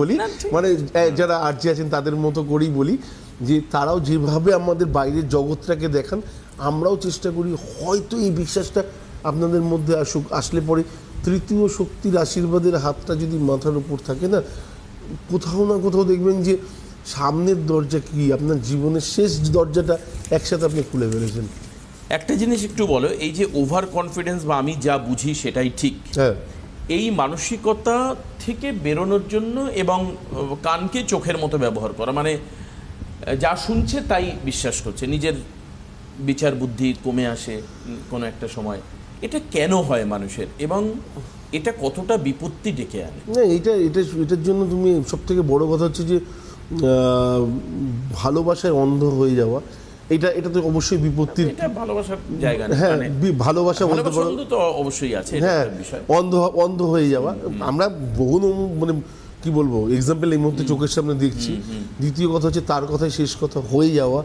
বলি, মানে যারা আর্জি আছেন তাদের মতো করেই বলি যে তারাও যেভাবে আমাদের বাইরের জগৎটাকে দেখান, আমরাও চেষ্টা করি হয়তো এই বিশ্বাসটা আপনাদের মধ্যে আসুক। আসলে পরে তৃতীয় শক্তির আশীর্বাদের হাতটা যদি মাথার উপর থাকে না, কোথাও না কোথাও দেখবেন যে সামনের দরজা কি আপনার জীবনের শেষ দরজাটা একসাথে আপনি খুলে ফেলেছেন। একটা জিনিস একটু বলো, এই যে ওভার কনফিডেন্স বা আমি যা বুঝি সেটাই ঠিক, হ্যাঁ, এই মানসিকতা থেকে বেরোনোর জন্য এবং কানকে চোখের মতো ব্যবহার করা, মানে যা শুনছে তাই বিশ্বাস করছে, নিজের বিচার বুদ্ধি কমে আসে কোনো একটা সময়, এটা কেন হয় মানুষের এবং এটা কতটা বিপত্তি ডেকে আনে? না এটার জন্য তুমি সব থেকে বড় কথা হচ্ছে যে ভালোবাসায় অন্ধ হয়ে যাওয়া, এটা তো অবশ্যই বিপত্তির। এটা ভালোবাসার জায়গা না, হ্যাঁ, মানে ভালোবাসা বলতে পারো, তো অবশ্যই আছে, এটা হ্যাঁ, একটা বিষয়। অন্ধ হয়ে যাওয়া। আমরা বহু মানে কি বলবো এক্সাম্পল এই মুহূর্তে চোখের সামনে দেখছি। দ্বিতীয় কথা হচ্ছে তার কথাই শেষ কথা হয়ে যাওয়া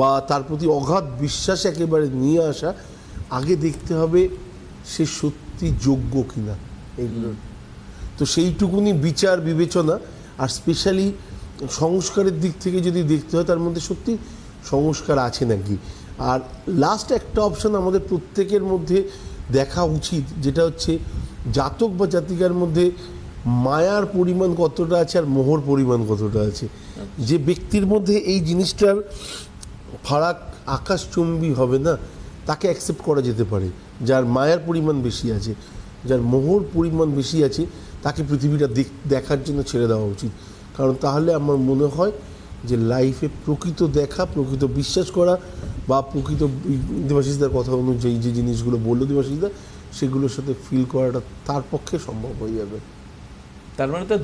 বা তার প্রতি অগাধ বিশ্বাস একেবারে নিয়ে আসা। আগে দেখতে হবে সে সত্যি যোগ্য কিনা এইগুলোর, তো সেইটুকুনি বিচার বিবেচনা। আর স্পেশালি সংস্কারের দিক থেকে যদি দেখতে হয় তার মধ্যে সত্যি সংস্কার আছে নাকি। আর লাস্ট একটা অপশন আমাদের প্রত্যেকের মধ্যে দেখা উচিত, যেটা হচ্ছে জাতক বা জাতিকার মধ্যে মায়ার পরিমাণ কতটা আছে আর মোহর পরিমাণ কতটা আছে। যে ব্যক্তির মধ্যে এই জিনিসটার ফারাক আকাশচুম্বী হবে না, তাকে অ্যাকসেপ্ট করা যেতে পারে। যার মায়ার পরিমাণ বেশি আছে, যার মোহর পরিমাণ বেশি আছে, তাকে পৃথিবীটা দেখার জন্য ছেড়ে দেওয়া উচিত। কারণ তাহলে আমার মনে হয় যে লাইফে প্রকৃত দেখা, প্রকৃত বিশ্বাস করা বা প্রকৃত দেবাশিসদার কথা অনুযায়ী যে জিনিসগুলো বললো দেবাশিসদা, সেগুলোর সাথে ফিল করাটা তার পক্ষে সম্ভব হয়ে যাবে। তার মানে তার